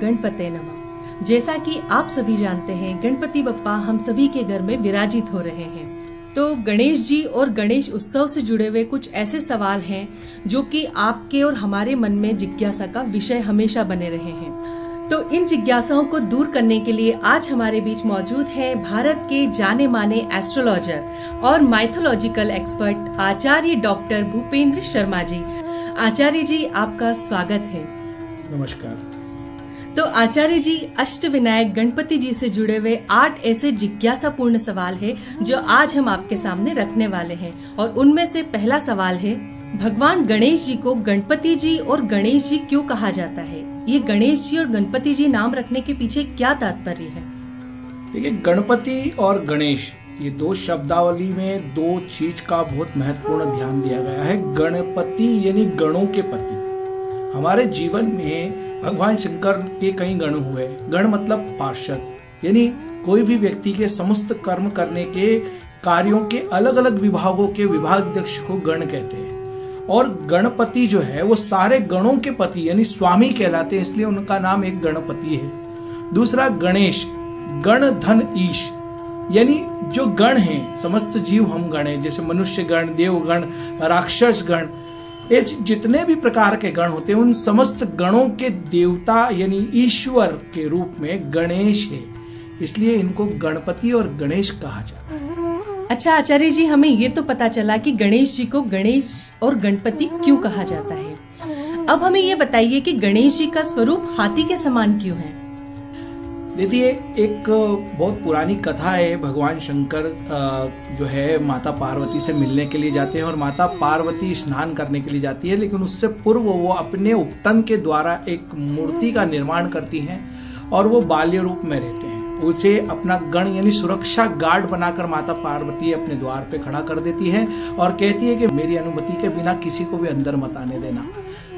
गणपते नमः। जैसा कि आप सभी जानते हैं, गणपति बप्पा हम सभी के घर में विराजित हो रहे हैं। तो गणेश जी और गणेश उत्सव से जुड़े हुए कुछ ऐसे सवाल हैं जो कि आपके और हमारे मन में जिज्ञासा का विषय हमेशा बने रहे हैं। तो इन जिज्ञासाओं को दूर करने के लिए आज हमारे बीच मौजूद है भारत के जाने माने एस्ट्रोलॉजर और माइथोलॉजिकल एक्सपर्ट आचार्य डॉक्टर भूपेंद्र शर्मा जी। आचार्य जी, आपका स्वागत है। नमस्कार। तो आचार्य जी, अष्टविनायक गणपति जी से जुड़े हुए 8 ऐसे जिज्ञासापूर्ण सवाल है जो आज हम आपके सामने रखने वाले हैं। और उनमें से पहला सवाल है, भगवान गणेश जी को गणपति जी और गणेश जी क्यों कहा जाता है? ये गणेश जी और गणपति जी नाम रखने के पीछे क्या तात्पर्य है? देखिए, गणपति और गणेश ये दो शब्दावली में दो चीज का बहुत महत्वपूर्ण ध्यान दिया गया है। गणपति यानी गणों के पति। हमारे जीवन में भगवान शंकर के कई गण हुए। गण मतलब पार्षद, यानी कोई भी व्यक्ति के समस्त कर्म करने के कार्यों के अलग अलग विभागों के विभागाध्यक्ष को गण कहते हैं। और गणपति जो है वो सारे गणों के पति यानी स्वामी कहलाते हैं, इसलिए उनका नाम एक गणपति है। दूसरा गणेश, गण धन ईश, यानी जो गण हैं, समस्त जीव हम गण हैं, जैसे मनुष्य गण, देव गण, राक्षस गण, ऐसे जितने भी प्रकार के गण होते हैं उन समस्त गणों के देवता यानी ईश्वर के रूप में गणेश है, इसलिए इनको गणपति और गणेश कहा जाता है। अच्छा आचार्य जी, हमें ये तो पता चला कि गणेश जी को गणेश और गणपति क्यों कहा जाता है। अब हमें ये बताइए कि गणेश जी का स्वरूप हाथी के समान क्यों है? देखिए, एक बहुत पुरानी कथा है। भगवान शंकर जो है माता पार्वती से मिलने के लिए जाते हैं और माता पार्वती स्नान करने के लिए जाती है, लेकिन उससे पूर्व वो अपने उपटन के द्वारा एक मूर्ति का निर्माण करती हैं और वो बाल्य रूप में रहते हैं। उसे अपना गण यानी सुरक्षा गार्ड बनाकर माता पार्वती अपने द्वार पे खड़ा कर देती है और कहती है कि मेरी अनुमति के बिना किसी को भी अंदर मत आने देना।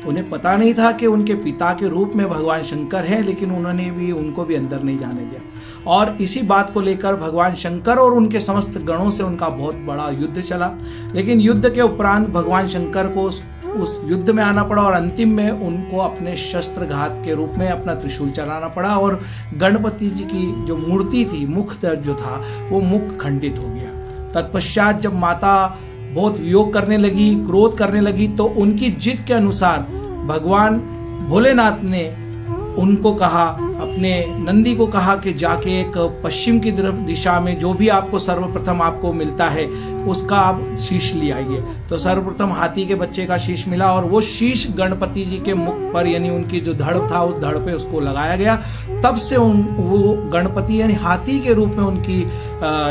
उन्हें पता नहीं था कि उनके पिता के रूप में भगवान शंकर हैं, लेकिन उन्होंने भी उनको भी अंदर नहीं जाने दिया। और इसी बात को लेकर भगवान शंकर और उनके समस्त गणों से उनका बहुत बड़ा युद्ध चला, लेकिन युद्ध के उपरांत भगवान शंकर को उस युद्ध में आना पड़ा और अंतिम में उनको अपने शस्त्रघात के रूप में अपना त्रिशूल चलाना पड़ा और गणपति जी की जो मूर्ति थी, मुख जो था वो मुख खंडित हो गया। तत्पश्चात जब माता बहुत योग करने लगी, क्रोध करने लगी, तो उनकी जिद के अनुसार भगवान भोलेनाथ ने उनको कहा, अपने नंदी को कहा कि जाके एक पश्चिम की दिशा में जो भी आपको सर्वप्रथम आपको मिलता है उसका आप शीश ले आइए। तो सर्वप्रथम हाथी के बच्चे का शीश मिला और वो शीश गणपति जी के मुख पर यानी उनकी जो धड़ था उस धड़ पे उसको लगाया गया। तब से वो गणपति यानी हाथी के रूप में उनकी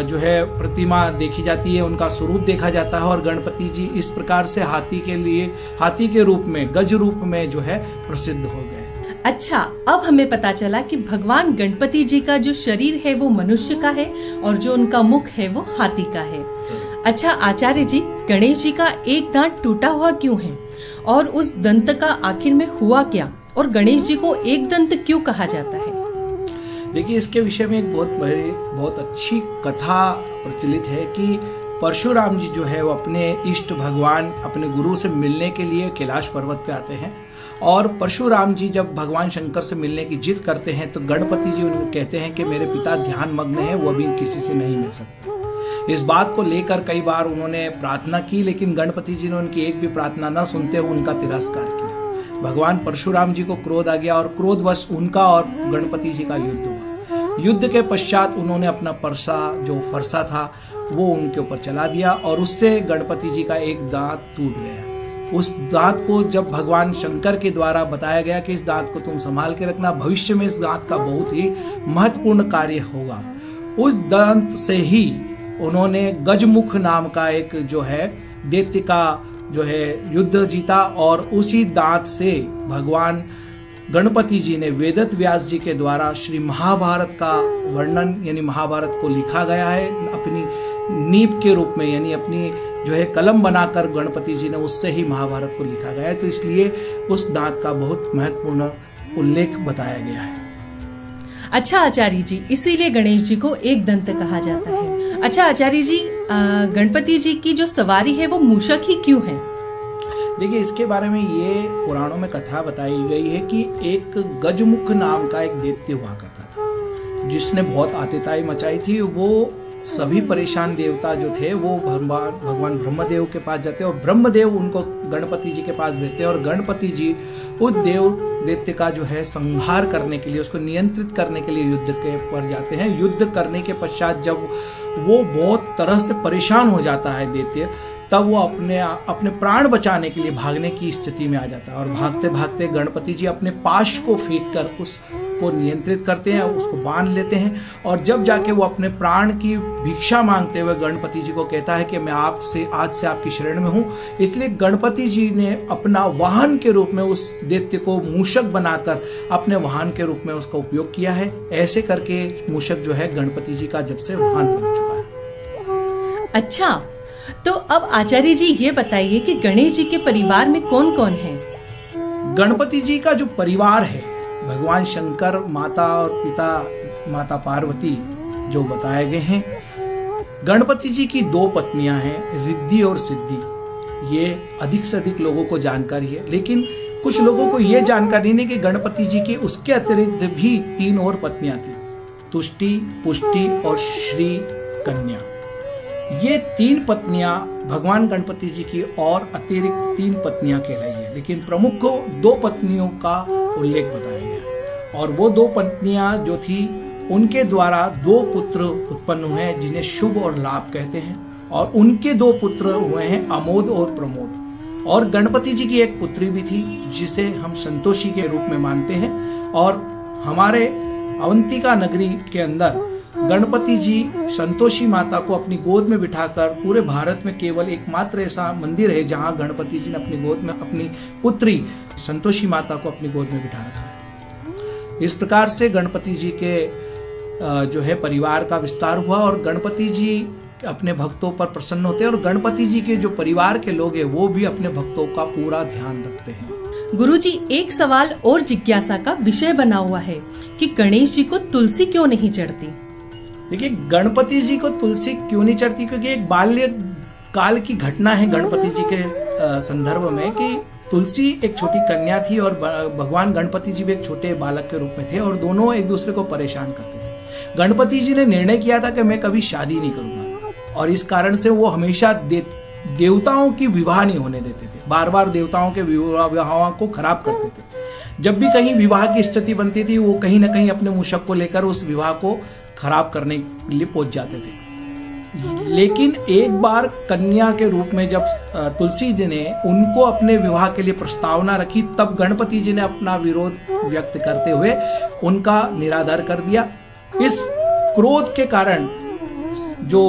जो है प्रतिमा देखी जाती है, उनका स्वरूप देखा जाता है और गणपति जी इस प्रकार से हाथी के रूप में, गज रूप में जो है प्रसिद्ध हो गए। अच्छा, अब हमें पता चला कि भगवान गणपति जी का जो शरीर है वो मनुष्य का है और जो उनका मुख है वो हाथी का है। अच्छा आचार्य जी, गणेश जी का एक दांत टूटा हुआ क्यों है और उस दंत का आखिर में हुआ क्या, और गणेश जी को एक दंत क्यों कहा जाता है? देखिए, इसके विषय में एक बहुत अच्छी कथा प्रचलित है कि परशुराम जी जो है वो अपने इष्ट भगवान अपने गुरु से मिलने के लिए कैलाश पर्वत पे आते हैं और परशुराम जी जब भगवान शंकर से मिलने की जिद करते हैं तो गणपति जी उनको कहते हैं कि मेरे पिता ध्यान मग्न है, वो अभी किसी से नहीं मिल सकते। इस बात को लेकर कई बार उन्होंने प्रार्थना की, लेकिन गणपति जी ने उनकी एक भी प्रार्थना न सुनते हुए उनका तिरस्कार किया। भगवान परशुराम जी को क्रोध आ गया और क्रोधवश उनका और गणपति जी का युद्ध हुआ। युद्ध के पश्चात उन्होंने अपना फरसा था वो उनके ऊपर चला दिया और उससे गणपति जी का एक दांत टूट गया। उस दांत को जब भगवान शंकर के द्वारा बताया गया कि इस दांत को तुम संभाल के रखना, भविष्य में इस दांत का बहुत ही महत्वपूर्ण कार्य होगा, उस दांत से ही उन्होंने गजमुख नाम का एक जो है दैत्य का जो है युद्ध जीता और उसी दांत से भगवान गणपति जी ने वेदव्यास व्यास जी के द्वारा श्री महाभारत का वर्णन यानी महाभारत को लिखा गया है अपनी नींव के रूप में, यानी अपनी जो है कलम बनाकर गणपति जी ने उससे ही महाभारत को लिखा गया है। तो इसलिए उस दांत का बहुत महत्वपूर्ण उल्लेख बताया गया है। अच्छा आचार्य जी, इसीलिए गणेश जी को एक दंत कहा जाता है। अच्छा आचार्य जी, गणपति जी की जो सवारी है वो मूषक ही क्यों है? देखिए, इसके बारे में ये पुराणों में कथा बताई गई है कि एक गजमुख नाम का एक दैत्य हुआ करता था, जिसने बहुत आतिताई मचाई थी। वो सभी परेशान देवता जो थे वो भगवान ब्रह्मदेव के पास जाते और ब्रह्मदेव उनको गणपति जी के पास भेजते और गणपति जी उस दैत्य का जो है संहार करने के लिए, उसको नियंत्रित करने के लिए युद्ध के पर जाते हैं। युद्ध करने के पश्चात जब वो बहुत तरह से परेशान हो जाता है दैत्य, तब वो अपने प्राण बचाने के लिए भागने की स्थिति में आ जाता है और भागते भागते गणपति जी अपने पाश को फेंक कर उसको नियंत्रित करते हैं, उसको बांध लेते हैं और जब जाके वो अपने प्राण की भिक्षा मांगते हुए गणपति जी को कहता है कि मैं आपसे आज से आपकी शरण में हूँ। इसलिए गणपति जी ने अपना वाहन के रूप में उस दैत्य को मूषक बनाकर अपने वाहन के रूप में उसका उपयोग किया है। ऐसे करके मूषक जो है गणपति जी का जब से वाहन बन चुका है। अच्छा, तो अब आचार्य जी ये बताइए कि गणेश जी के परिवार में कौन कौन है? गणपति जी का जो परिवार है, भगवान शंकर, माता और पिता माता पार्वती जो बताए गए हैं। गणपति जी की 2 पत्नियां हैं, रिद्धि और सिद्धि। ये अधिक से अधिक लोगों को जानकारी है, लेकिन कुछ लोगों को ये जानकारी नहीं कि गणपति जी की उसके अतिरिक्त भी 3 और पत्नियां थी, तुष्टि, पुष्टि और श्री कन्या। ये 3 पत्नियां भगवान गणपति जी की और अतिरिक्त 3 पत्नियां कहलाई है, लेकिन प्रमुख 2 पत्नियों का उल्लेख बताया गया है और वो 2 पत्नियां जो थी उनके द्वारा 2 पुत्र उत्पन्न हुए हैं जिन्हें शुभ और लाभ कहते हैं और उनके 2 पुत्र हुए हैं अमोद और प्रमोद। और गणपति जी की एक पुत्री भी थी जिसे हम संतोषी के रूप में मानते हैं और हमारे अवंतिका नगरी के अंदर गणपति जी संतोषी माता को अपनी गोद में बिठाकर पूरे भारत में केवल एकमात्र ऐसा मंदिर है जहां गणपति जी ने अपनी गोद में अपनी पुत्री संतोषी माता को अपनी गोद में बिठा रखा है। इस प्रकार से गणपति जी के जो है परिवार का विस्तार हुआ और गणपति जी अपने भक्तों पर प्रसन्न होते हैं और गणपति जी के जो परिवार के लोग हैं वो भी अपने भक्तों का पूरा ध्यान रखते हैं। गुरुजी, एक सवाल और जिज्ञासा का विषय बना हुआ है कि गणेश जी को तुलसी क्यों नहीं चढ़ती? देखिए, गणपति जी को तुलसी क्यों नहीं चढ़ती, क्योंकि एक बाल्य काल की घटना है गणपति जी के संदर्भ में कि तुलसी एक छोटी कन्या थी और भगवान गणपति जी भी एक छोटे बालक के रूप में थे और दोनों एक दूसरे को परेशान करते थे। गणपति जी ने निर्णय किया था कि मैं कभी शादी नहीं करूंगा और इस कारण से वो हमेशा देवताओं की विवाह नहीं होने देते थे, बार बार देवताओं के विवाहों को खराब करते थे। जब भी कहीं विवाह की स्थिति बनती थी वो कहीं ना कहीं अपने मूषक को लेकर उस विवाह को खराब करने के लिए पहुंच जाते थे। लेकिन एक बार कन्या के रूप में जब तुलसी जी ने उनको अपने विवाह के लिए प्रस्तावना रखी, तब गणपति जी ने अपना विरोध व्यक्त करते हुए उनका निरादर कर दिया। इस क्रोध के कारण जो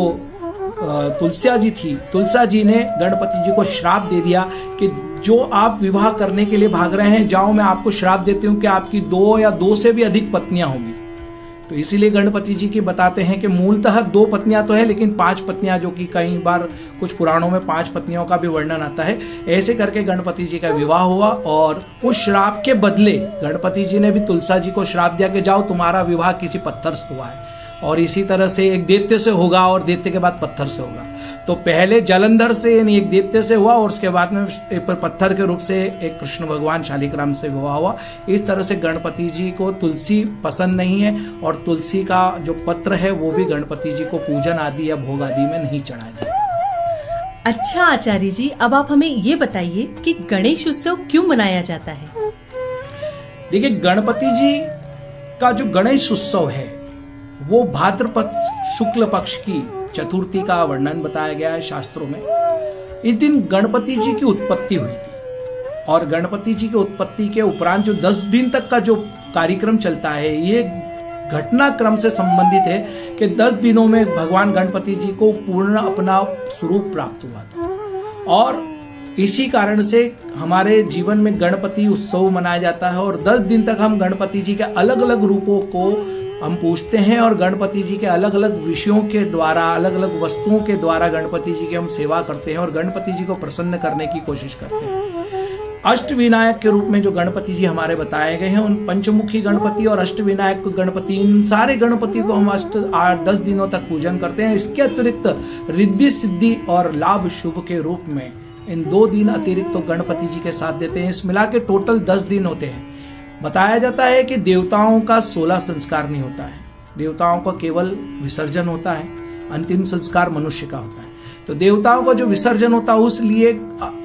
तुलसिया जी थी, तुलसा जी ने गणपति जी को श्राप दे दिया कि जो आप विवाह करने के लिए भाग रहे हैं, जाओ मैं आपको श्राप देती हूँ कि आपकी 2 या 2 से भी अधिक पत्नियां होंगी। तो इसीलिए गणपति जी की बताते हैं कि मूलतः 2 पत्नियां तो है, लेकिन 5 पत्नियां, जो कि कई बार कुछ पुराणों में 5 पत्नियों का भी वर्णन आता है। ऐसे करके गणपति जी का विवाह हुआ और उस श्राप के बदले गणपति जी ने भी तुलसा जी को श्राप दिया कि जाओ तुम्हारा विवाह किसी पत्थर से हुआ है और इसी तरह से एक दैत्य से होगा और दैत्य के बाद पत्थर से होगा। तो पहले जलंधर से यानी एक दैत्य से हुआ और उसके बाद में एक पत्थर के रूप से एक कृष्ण भगवान शालिग्राम से विवाह हुआ। इस तरह से गणपति जी को तुलसी पसंद नहीं है और तुलसी का जो पत्र है वो भी गणपति जी को पूजन आदि या भोग आदि में नहीं चढ़ाया जाता। अच्छा आचार्य जी, अब आप हमें ये बताइए कि गणेश उत्सव क्यों मनाया जाता है? देखिए, गणपति जी का जो गणेश उत्सव है वो भाद्रपद शुक्ल पक्ष की चतुर्थी का वर्णन बताया गया है शास्त्रों में। इस दिन गणपति जी की उत्पत्ति हुई थी और गणपति जी की उत्पत्ति के उपरांत जो 10 दिन तक का जो कार्यक्रम चलता है ये घटनाक्रम से संबंधित है कि 10 दिनों में भगवान गणपति जी को पूर्ण अपना स्वरूप प्राप्त हुआ था और इसी कारण से हमारे जीवन में गणपति उत्सव मनाया जाता है और 10 दिन तक हम गणपति जी के अलग अलग रूपों को हम पूछते हैं और गणपति जी के अलग अलग विषयों के द्वारा, अलग अलग वस्तुओं के द्वारा गणपति जी की हम सेवा करते हैं और गणपति जी को प्रसन्न करने की कोशिश करते हैं। अष्टविनायक के रूप में जो गणपति जी हमारे बताए गए हैं, उन पंचमुखी गणपति और अष्टविनायक गणपति, इन सारे गणपति को हम 8-10 दिनों तक पूजन करते हैं। इसके अतिरिक्त रिद्धि सिद्धि और लाभ शुभ के रूप में इन 2 दिन अतिरिक्त तो गणपति जी के साथ देते हैं। इस मिला के टोटल 10 दिन होते हैं। बताया जाता है कि देवताओं का 16 संस्कार नहीं होता है, देवताओं का केवल विसर्जन होता है, अंतिम संस्कार मनुष्य का होता है। तो देवताओं का जो विसर्जन होता है उसलिए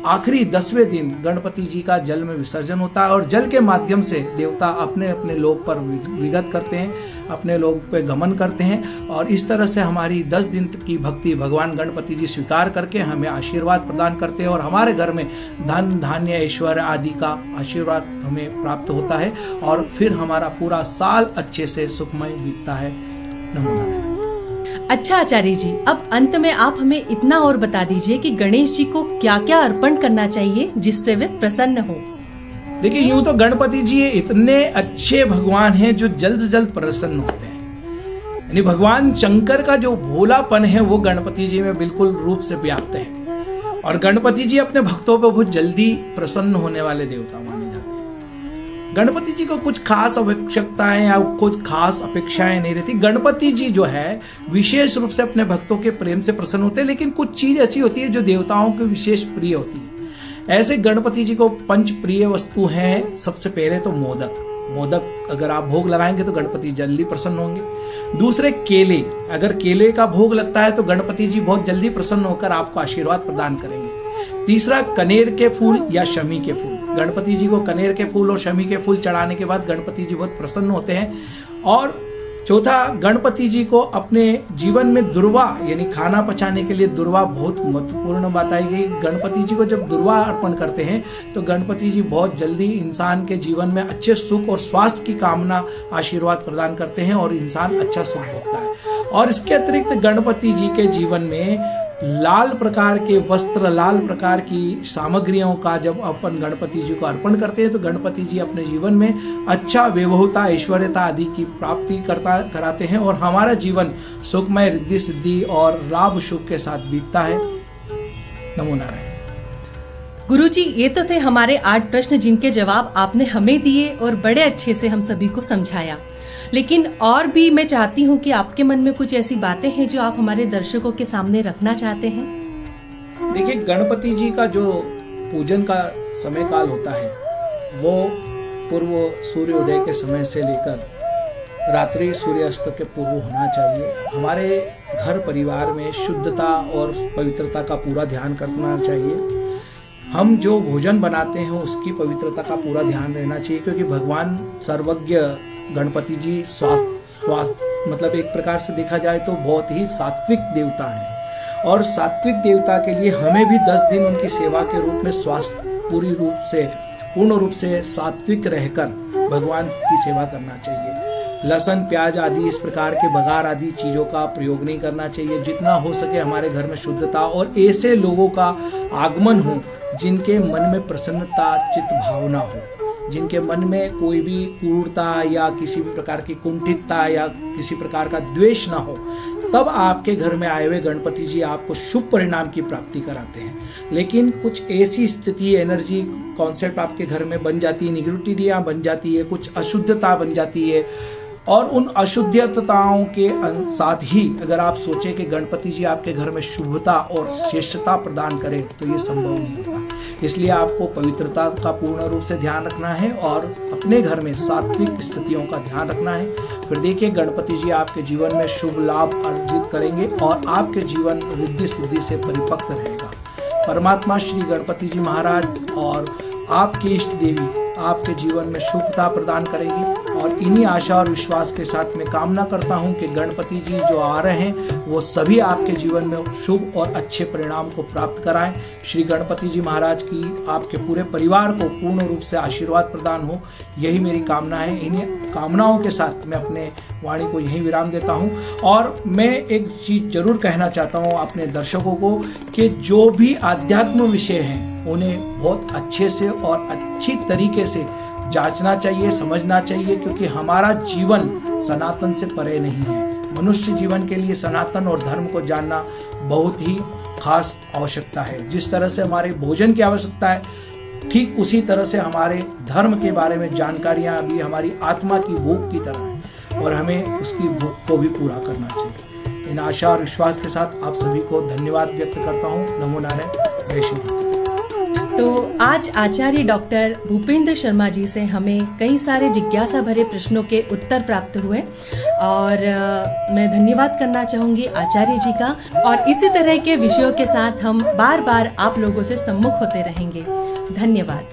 आखिरी 10वें दिन गणपति जी का जल में विसर्जन होता है और जल के माध्यम से देवता अपने अपने लोक पर विगत करते हैं, अपने लोक पे गमन करते हैं और इस तरह से हमारी 10 दिन की भक्ति भगवान गणपति जी स्वीकार करके हमें आशीर्वाद प्रदान करते हैं और हमारे घर में धन धान्य ऐश्वर्य आदि का आशीर्वाद हमें प्राप्त होता है और फिर हमारा पूरा साल अच्छे से सुखमय बीतता है। नमो नारायण। अच्छा आचार्य जी, अब अंत में आप हमें इतना और बता दीजिए कि गणेश जी को क्या क्या अर्पण करना चाहिए जिससे वे प्रसन्न हो। देखिए, यूं तो गणपति जी इतने अच्छे भगवान हैं जो जल्द से जल्द प्रसन्न होते हैं। यानी भगवान शंकर का जो भोलापन है वो गणपति जी में बिल्कुल रूप से व्याप्त है और गणपति जी अपने भक्तों पर बहुत जल्दी प्रसन्न होने वाले देवता माने जाते हैं। गणपति जी को कुछ खास आवश्यकताएं या कुछ खास अपेक्षाएं नहीं रहती। गणपति जी जो है विशेष रूप से अपने भक्तों के प्रेम से प्रसन्न होते हैं, लेकिन कुछ चीज ऐसी होती है जो देवताओं को विशेष प्रिय होती है। ऐसे गणपति जी को 5 प्रिय वस्तु हैं। सबसे पहले तो मोदक अगर आप भोग लगाएंगे तो गणपति जल्दी प्रसन्न होंगे। दूसरे केले, अगर केले का भोग लगता है तो गणपति जी बहुत जल्दी प्रसन्न होकर आपको आशीर्वाद प्रदान करेंगे। तीसरा कनेर के फूल या शमी के फूल, गणपति जी को कनेर के फूल और शमी के फूल चढ़ाने के बाद गणपति जी बहुत प्रसन्न होते हैं। और चौथा, गणपति जी को अपने जीवन में दुर्वा यानी खाना पचाने के लिए दुर्वा बहुत महत्वपूर्ण बताई गई। गणपति जी को जब दुर्वा अर्पण करते हैं तो गणपति जी बहुत जल्दी इंसान के जीवन में अच्छे सुख और स्वास्थ्य की कामना आशीर्वाद प्रदान करते हैं और इंसान अच्छा सुख भोगता है। और इसके अतिरिक्त गणपति जी के जीवन में लाल प्रकार के वस्त्र, लाल प्रकार की सामग्रियों का जब अपन गणपति जी को अर्पण करते हैं तो गणपति जी अपने जीवन में अच्छा वैभवता ऐश्वर्यता आदि की प्राप्ति कराते हैं और हमारा जीवन सुखमय रिद्धि सिद्धि और लाभ शुभ के साथ बीतता है। नमो नारायण। गुरुजी, ये तो थे हमारे 8 प्रश्न जिनके जवाब आपने हमें दिए और बड़े अच्छे से हम सभी को समझाया। लेकिन और भी मैं चाहती हूँ कि आपके मन में कुछ ऐसी बातें हैं जो आप हमारे दर्शकों के सामने रखना चाहते हैं। देखिए, गणपति जी का जो पूजन का समय काल होता है वो पूर्व सूर्योदय के समय से लेकर रात्रि सूर्यास्त के पूर्व होना चाहिए। हमारे घर परिवार में शुद्धता और पवित्रता का पूरा ध्यान करना चाहिए। हम जो भोजन बनाते हैं उसकी पवित्रता का पूरा ध्यान रहना चाहिए, क्योंकि भगवान सर्वज्ञ गणपति जी स्वास्थ्य मतलब एक प्रकार से देखा जाए तो बहुत ही सात्विक देवता हैं और सात्विक देवता के लिए हमें भी 10 दिन उनकी सेवा के रूप में पूर्ण रूप से सात्विक रहकर भगवान की सेवा करना चाहिए। लहसुन प्याज आदि इस प्रकार के बघार आदि चीज़ों का प्रयोग नहीं करना चाहिए। जितना हो सके हमारे घर में शुद्धता और ऐसे लोगों का आगमन हो जिनके मन में प्रसन्नता चित्त भावना हो, जिनके मन में कोई भी क्रूरता या किसी भी प्रकार की कुंठितता या किसी प्रकार का द्वेष ना हो, तब आपके घर में आए हुए गणपति जी आपको शुभ परिणाम की प्राप्ति कराते हैं। लेकिन कुछ ऐसी स्थिति एनर्जी कॉन्सेप्ट आपके घर में बन जाती है, निगेटिविटीयाँ बन जाती है, कुछ अशुद्धता बन जाती है और उन अशुद्धताओं के साथ ही अगर आप सोचें कि गणपति जी आपके घर में शुभता और श्रेष्ठता प्रदान करें तो ये संभव नहीं होता। इसलिए आपको पवित्रता का पूर्ण रूप से ध्यान रखना है और अपने घर में सात्विक स्थितियों का ध्यान रखना है। फिर देखिए, गणपति जी आपके जीवन में शुभ लाभ अर्जित करेंगे और आपके जीवन रिद्धि सिद्धि से परिपक्व रहेगा। परमात्मा श्री गणपति जी महाराज और आपकी इष्ट देवी आपके जीवन में शुभता प्रदान करेगी और इन्हीं आशा और विश्वास के साथ मैं कामना करता हूं कि गणपति जी जो आ रहे हैं वो सभी आपके जीवन में शुभ और अच्छे परिणाम को प्राप्त कराएं। श्री गणपति जी महाराज की आपके पूरे परिवार को पूर्ण रूप से आशीर्वाद प्रदान हो, यही मेरी कामना है। इन्हीं कामनाओं के साथ मैं अपने वाणी को यहीं विराम देता हूं और मैं एक चीज जरूर कहना चाहता हूं अपने दर्शकों को कि जो भी आध्यात्म विषय हैं उन्हें बहुत अच्छे से और अच्छी तरीके से जांचना चाहिए, समझना चाहिए, क्योंकि हमारा जीवन सनातन से परे नहीं है। मनुष्य जीवन के लिए सनातन और धर्म को जानना बहुत ही खास आवश्यकता है। जिस तरह से हमारे भोजन की आवश्यकता है, ठीक उसी तरह से हमारे धर्म के बारे में जानकारियां भी हमारी आत्मा की भूख की तरह है और हमें उसकी भूख को भी पूरा करना चाहिए। इन आशा और विश्वास के साथ आप सभी को धन्यवाद व्यक्त करता हूँ। नमो नारायण। जय श्री राम। आज आचार्य डॉक्टर भूपेंद्र शर्मा जी से हमें कई सारे जिज्ञासा भरे प्रश्नों के उत्तर प्राप्त हुए और मैं धन्यवाद करना चाहूंगी आचार्य जी का। और इसी तरह के विषयों के साथ हम बार बार आप लोगों से सम्मुख होते रहेंगे। धन्यवाद।